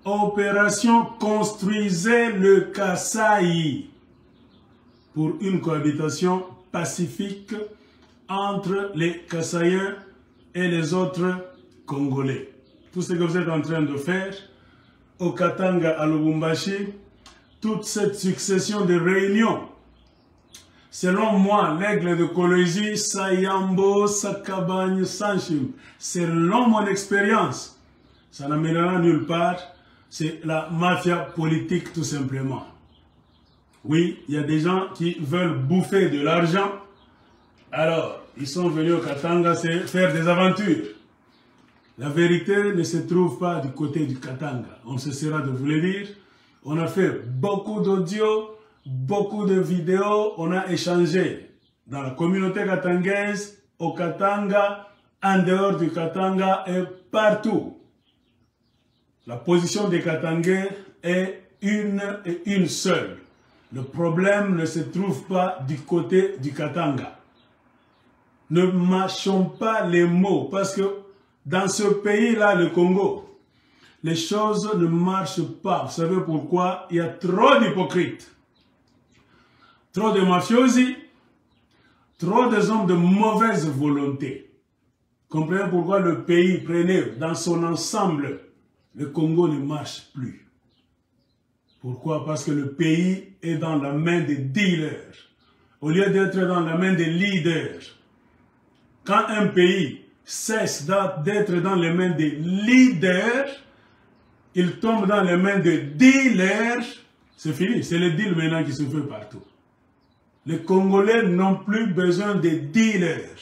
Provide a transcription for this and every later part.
Opération construisez le Kasaï pour une cohabitation pacifique entre les Kasaïens et les autres Congolais. Tout ce que vous êtes en train de faire au Katanga, à Lubumbashi, toute cette succession de réunions, selon moi, l'aigle de Kolwezi, Sayambo, Sakabagne, Sanchim, selon mon expérience, ça n'amènera nulle part, c'est la mafia politique tout simplement. Oui, il y a des gens qui veulent bouffer de l'argent, alors ils sont venus au Katanga faire des aventures. La vérité ne se trouve pas du côté du Katanga, on cessera de vous le dire. On a fait beaucoup d'audio, beaucoup de vidéos, on a échangé dans la communauté katangaise, au Katanga, en dehors du Katanga et partout. La position des Katangais est une et une seule. Le problème ne se trouve pas du côté du Katanga. Ne mâchons pas les mots parce que dans ce pays-là, le Congo, les choses ne marchent pas. Vous savez pourquoi? Il y a trop d'hypocrites, trop de mafiosi, trop de hommes de mauvaise volonté. Comprenez pourquoi le pays, prenez dans son ensemble, le Congo ne marche plus. Pourquoi? Parce que le pays est dans la main des dealers, au lieu d'être dans la main des leaders. Quand un pays cesse d'être dans les mains des leaders, il tombe dans les mains de dealers, c'est fini, c'est le deal maintenant qui se fait partout. Les Congolais n'ont plus besoin de dealers,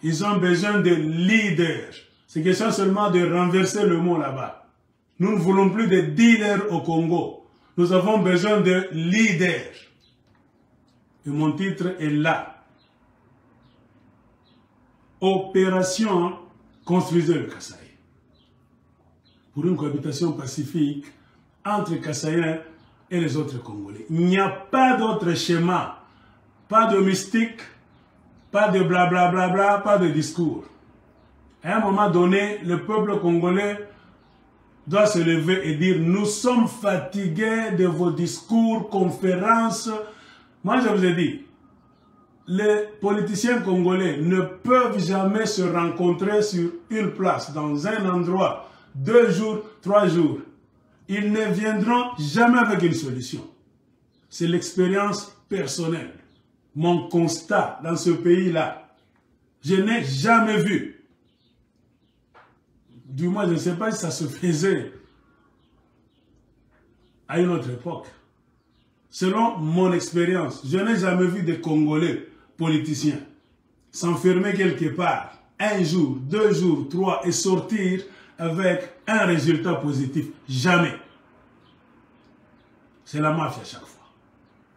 ils ont besoin de leaders. C'est question seulement de renverser le mot là-bas. Nous ne voulons plus de dealers au Congo, nous avons besoin de leaders. Et mon titre est là. Opération construisez le Kasaï. Pour une cohabitation pacifique entre Kasaïens et les autres Congolais. Il n'y a pas d'autre schéma, pas de mystique, pas de blablabla, pas de discours. À un moment donné, le peuple congolais doit se lever et dire « Nous sommes fatigués de vos discours, conférences. » Moi, je vous ai dit, les politiciens congolais ne peuvent jamais se rencontrer sur une place, dans un endroit, 2 jours, 3 jours. Ils ne viendront jamais avec une solution. C'est l'expérience personnelle. Mon constat dans ce pays-là. Je n'ai jamais vu. Du moins, je ne sais pas si ça se faisait à une autre époque. Selon mon expérience, je n'ai jamais vu de Congolais politiciens s'enfermer quelque part, 1 jour, 2 jours, 3 et sortir avec un résultat positif. Jamais. C'est la mafia à chaque fois.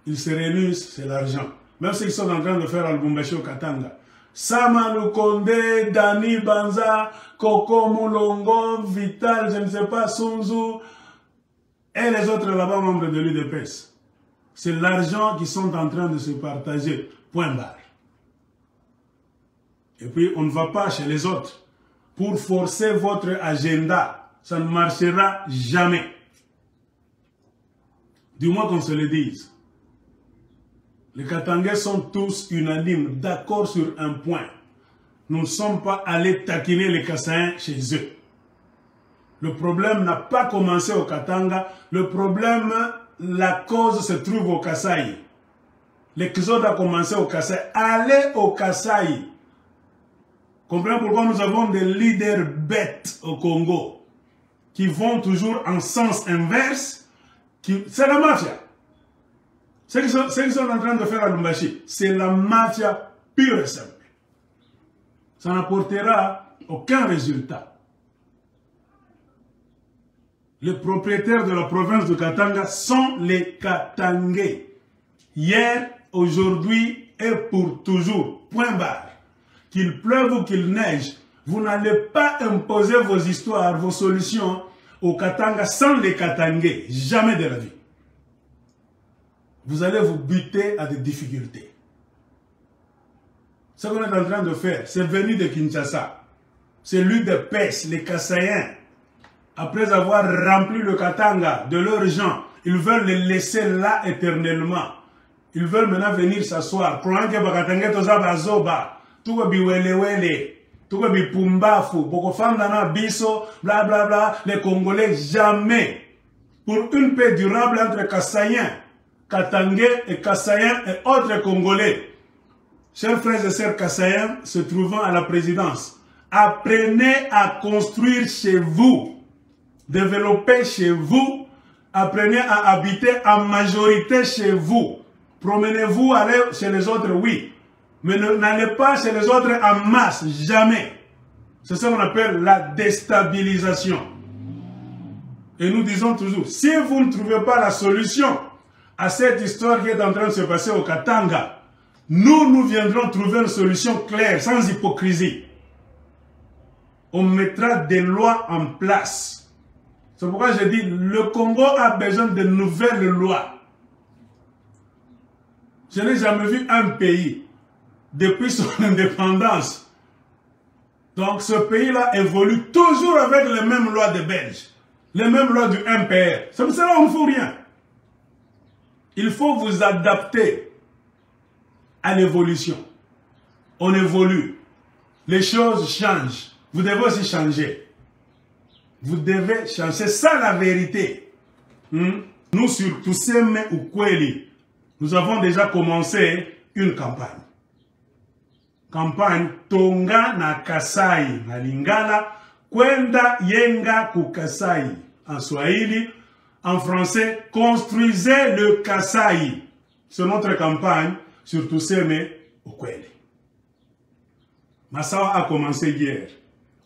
Ils se réunissent, c'est l'argent. Même ceux qui sont en train de faire Lubumbashi au Katanga. Sama Lukonde, Dani Banza, Koko Moulongo, Vital, je ne sais pas, Sunzu, et les autres là-bas membres de l'UDPS. C'est l'argent qu'ils sont en train de se partager. Point barre. Et puis on ne va pas chez les autres pour forcer votre agenda. Ça ne marchera jamais. Du moins qu'on se le dise. Les Katangais sont tous unanimes, d'accord sur un point. Nous ne sommes pas allés taquiner les Kasaïens chez eux. Le problème n'a pas commencé au Katanga. Le problème, la cause se trouve au Kasaï. L'exode a commencé au Kasaï. Allez au Kasaï. Comprenez pourquoi nous avons des leaders bêtes au Congo qui vont toujours en sens inverse. C'est la mafia. Ce qu'ils sont en train de faire à Lubumbashi, c'est la mafia pure et simple. Ça n'apportera aucun résultat. Les propriétaires de la province de Katanga sont les Katangais. Hier, aujourd'hui et pour toujours. Point barre. Qu'il pleuve ou qu'il neige, vous n'allez pas imposer vos histoires, vos solutions au Katanga sans les Katangais. Jamais de la vie. Vous allez vous buter à des difficultés. Ce qu'on est en train de faire, c'est venu de Kinshasa. C'est l'UDPS, les Kasaïens. après avoir rempli le Katanga de leurs gens, ils veulent les laisser là éternellement. Ils veulent maintenant venir s'asseoir. Croyant que Bakatanga toza bazoba, tout ka biwelewele, tout ka bipumbafu, boko fandana biso, bla bla bla, les Congolais jamais. Pour une paix durable entre Kassaïens, Katangais et Kassaïens et autres Congolais. Chers frères et sœurs Kassaïens se trouvant à la présidence, apprenez à construire chez vous, développer chez vous, apprenez à habiter en majorité chez vous. Promenez-vous, allez chez les autres, oui. Mais n'allez pas chez les autres en masse, jamais. C'est ça qu'on appelle la déstabilisation. Et nous disons toujours, si vous ne trouvez pas la solution à cette histoire qui est en train de se passer au Katanga, nous viendrons trouver une solution claire, sans hypocrisie. On mettra des lois en place. C'est pourquoi je dis, le Congo a besoin de nouvelles lois. Je n'ai jamais vu un pays, depuis son indépendance. Donc ce pays-là évolue toujours avec les mêmes lois des Belges, les mêmes lois du MPR. C'est pour cela qu'on ne fout rien. Il faut vous adapter à l'évolution. On évolue. Les choses changent. Vous devez aussi changer. Vous devez changer. C'est ça la vérité. Nous, sur Tousseme Ukweli, nous avons déjà commencé une campagne. Campagne Tonga na Kasai na Lingala, Kwenda Yenga ku Kasai. En Swahili, en français, construisez le Kasai. C'est notre campagne sur Tousseme Ukweli. Massawa a commencé hier.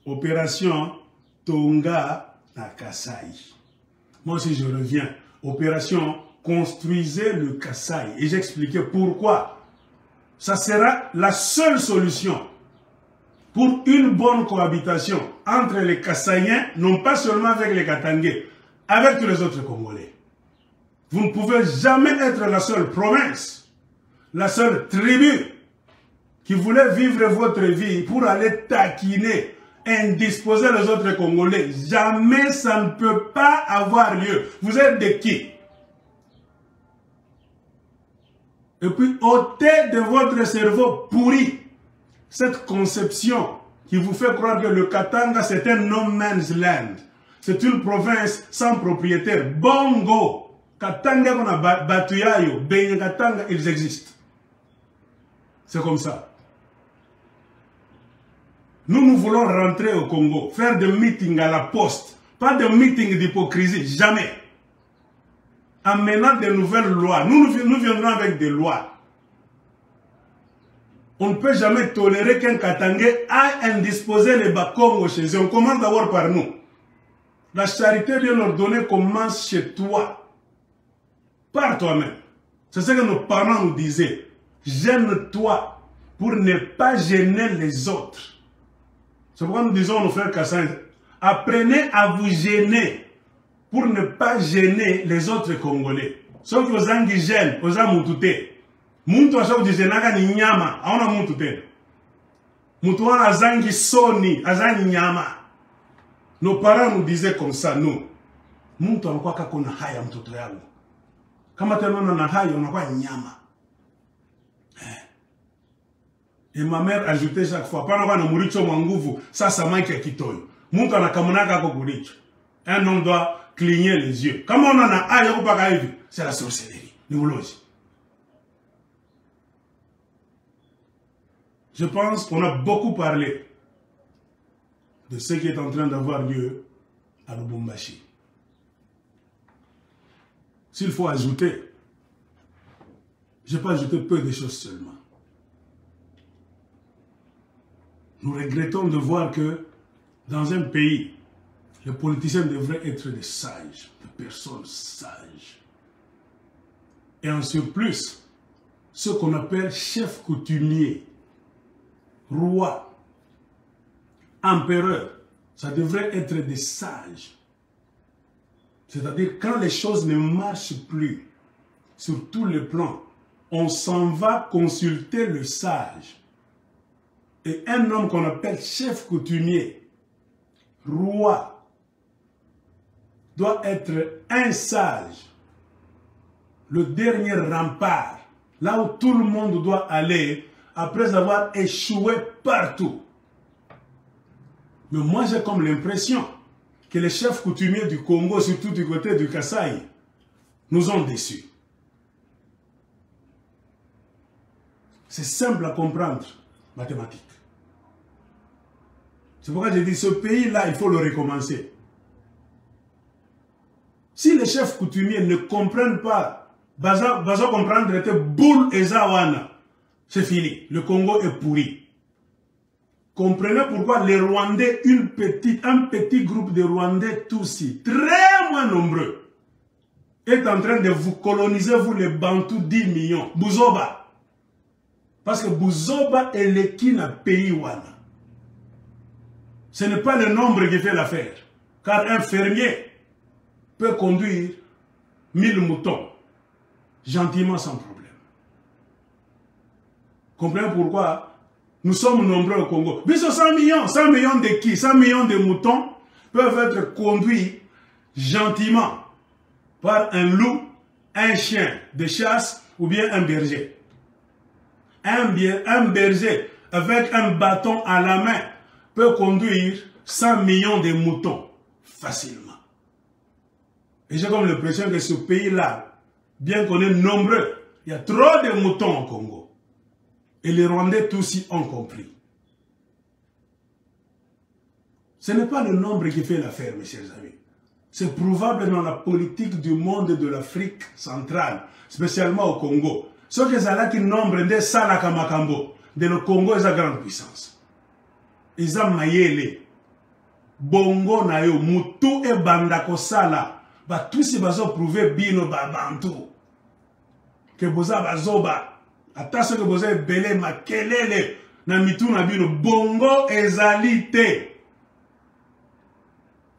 Opération Tonga na Kasai. Moi aussi je reviens. Opération construisez le Kasai. Et j'expliquais pourquoi. Ça sera la seule solution pour une bonne cohabitation entre les Kassaïens, non pas seulement avec les Katangais, avec tous les autres Congolais. Vous ne pouvez jamais être la seule province, la seule tribu qui voulait vivre votre vie pour aller taquiner, indisposer les autres Congolais. Jamais ça ne peut pas avoir lieu. Vous êtes de qui? Et puis, ôtez de votre cerveau pourri cette conception qui vous fait croire que le Katanga, c'est un no man's land. C'est une province sans propriétaire. Bongo! Katanga, qu'on a Batuyayo, Benye Katanga, ils existent. C'est comme ça. Nous voulons rentrer au Congo, faire des meetings à la poste. Pas de meetings d'hypocrisie, jamais. En menant de nouvelles lois. Nous viendrons avec des lois. On ne peut jamais tolérer qu'un Katangais aille indisposer les Bakongo chez eux. On commence d'abord par nous. La charité bien ordonnée commence chez toi. Par toi-même. C'est ce que nos parents nous disaient. Gêne-toi pour ne pas gêner les autres. C'est pourquoi nous disons nos frères Kassai, apprenez à vous gêner pour ne pas gêner les autres Congolais. Ceux qui vous angi gênent, vous avez moutouté. Muntu asha kujizenaka ni nyama, haona muntu tena. Muntu wana azangi soni, azangi nyama. Nos parents nous disaient comme ça, nous. Muntu anakuwa kakona haya mtoto yangu. Kama tena na haya unakuwa nyama. Et ma mère ajoutait chaque fois, pana wana muricho mwanguvu, ça manque kitoyo. Muntu anakamunaka ko kuricho. Un homme doit cligner les yeux. Comme on en a, c'est la sorcellerie. Je pense qu'on a beaucoup parlé de ce qui est en train d'avoir lieu à Lubumbashi. S'il faut ajouter, je peux ajouter peu de choses seulement. Nous regrettons de voir que dans un pays, les politiciens devraient être des sages, des personnes sages. Et en surplus, ce qu'on appelle chef coutumier, roi, empereur, ça devrait être des sages. C'est-à-dire quand les choses ne marchent plus sur tous les plans, on s'en va consulter le sage. Et un homme qu'on appelle chef coutumier, roi, doit être un sage, le dernier rempart, là où tout le monde doit aller après avoir échoué partout. Mais moi j'ai comme l'impression que les chefs coutumiers du Congo, surtout du côté du Kasaï, nous ont déçus. C'est simple à comprendre, mathématiques. C'est pourquoi j'ai dit, ce pays-là, il faut le recommencer. Si les chefs coutumiers ne comprennent pas, baza comprendre que boule et zawana, c'est fini. Le Congo est pourri. Comprenez pourquoi les Rwandais, un petit groupe de Rwandais Tutsis, très moins nombreux, est en train de vous coloniser, vous les Bantous 10 millions. Buzoba. Parce que Buzoba est l'équine à pays wana. Ce n'est pas le nombre qui fait l'affaire. Car un fermier peut conduire 1000 moutons, gentiment, sans problème. Comprenez pourquoi nous sommes nombreux au Congo. Mais 100 millions de qui? 100 millions de moutons peuvent être conduits gentiment par un loup, un chien de chasse ou bien un berger. Un berger avec un bâton à la main peut conduire 100 millions de moutons facilement. Et j'ai comme l'impression que ce pays-là, bien qu'on est nombreux, il y a trop de moutons au Congo. Et les Rwandais tous ont compris. Ce n'est pas le nombre qui fait l'affaire, mes chers amis. C'est probable dans la politique du monde de l'Afrique centrale, spécialement au Congo. Ce que ça qui nombre de Salaka Makambo, de le Congo est sa grande puissance. Ils ont maillé Bongo na yo, Mutu et Bandako Sala, tous ces bazo prouvé bino babantu. Que boza bazoba, attention que boza belé makelele, na mitu na bino, Bongo ezalité.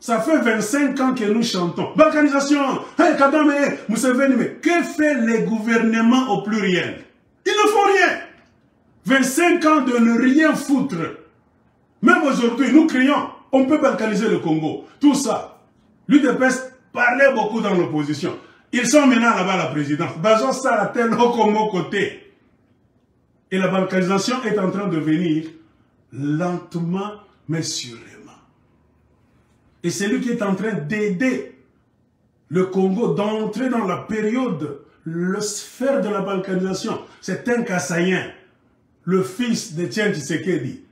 Ça fait 25 ans que nous chantons. Balkanisation, hey, Kadame, Museveni, mais que fait les gouvernements au pluriel? Ils ne font rien. 25 ans de ne rien foutre. Même aujourd'hui, nous crions, on peut balkaniser le Congo. Tout ça. L'UDPS parlait beaucoup dans l'opposition. Ils sont maintenant là-bas à la présidence. Bazo Salatel au Congo côté. Et la balkanisation est en train de venir lentement mais sûrement. Et c'est lui qui est en train d'aider le Congo d'entrer dans la période, le sphère de la balkanisation. C'est un Kassaïen, le fils de Tien Tshisekedi,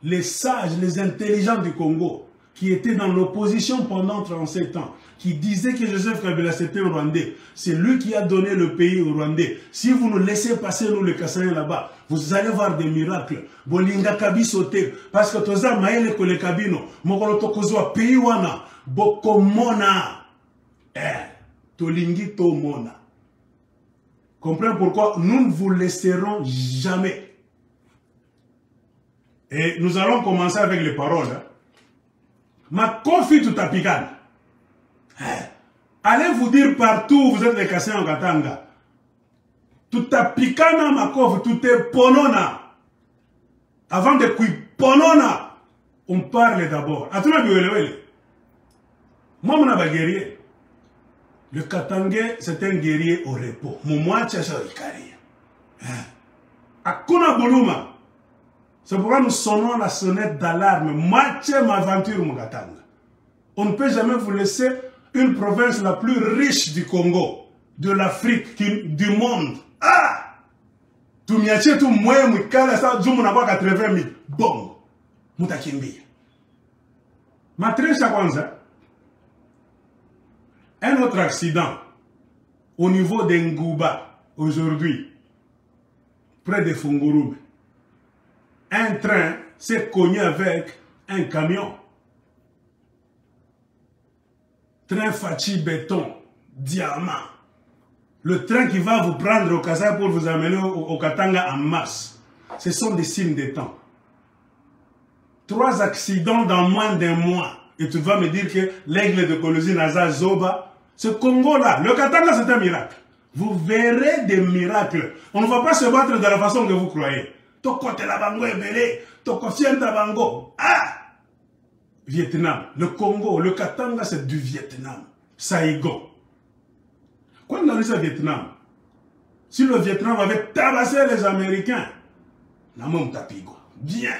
les sages, les intelligents du Congo, qui étaient dans l'opposition pendant 37 ans, qui disaient que Joseph Kabila c'était un Rwandais. C'est lui qui a donné le pays aux Rwandais. Si vous nous laissez passer, nous les Kassaïens là-bas, vous allez voir des miracles. Bolinga kabi sauter. Parce que toza maele kole kabino. Mokolo tokozwa pays wana. Boko mona. Tolingi to mona. Comprenez pourquoi nous ne vous laisserons jamais. Et nous allons commencer avec les paroles. Ma confi tout à pigane. Allez vous dire partout où vous êtes les Kassaïens en Katanga. Tout à picana ma coffre, tout est ponona. Avant de couper ponona, on parle d'abord. Moi, mon guerrier. Le Katangais, c'est un guerrier au repos. Moi, c'est un guerrier. Akuna Boluma. C'est pourquoi nous sonnons la sonnette d'alarme. Moi, c'est ma aventure, mon Katanga. On ne peut jamais vous laisser une province la plus riche du Congo, de l'Afrique, du monde. Ah! Tu m'y achètes tout moins, mouikala, ça, zoom, on a 80 000. Bon! Moutakimbi. Ma très chakwanza. Un autre accident au niveau d'Ngouba, aujourd'hui, près de Fungurume. Un train s'est cogné avec un camion. Train Fachi béton, diamant. Le train qui va vous prendre au Kasaï pour vous amener au Katanga en masse. Ce sont des signes des temps. 3 accidents dans moins d'un mois. Et tu vas me dire que l'aigle de Kolosi Naza Zoba, ce Congo-là, le Katanga c'est un miracle. Vous verrez des miracles. On ne va pas se battre de la façon que vous croyez. Toko Telabango est belé, Toko Fientabango. Ah! Vietnam, le Congo, le Katanga c'est du Vietnam. Saigon. Quand on arrive au Vietnam, si le Vietnam avait tabassé les Américains, bien.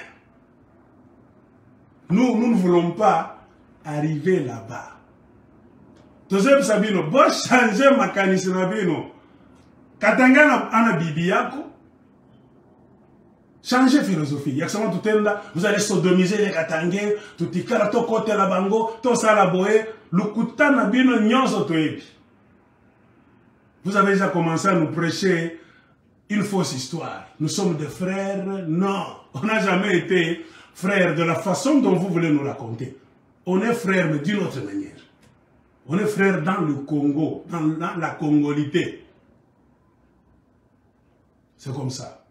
Nous ne voulons pas arriver là-bas. Tosep Sabino, bon changer ma canisabino. Katanga ana bibiako. Changer philosophie. Yaksama tutenda, vous allez sodomiser les Katangais, tutikara to kote la bango, to sala boé, lukutana bino nyonso toebi. Vous avez déjà commencé à nous prêcher une fausse histoire. Nous sommes des frères. Non, on n'a jamais été frères de la façon dont vous voulez nous raconter. On est frères, mais d'une autre manière. On est frères dans le Congo, dans la congolité. C'est comme ça.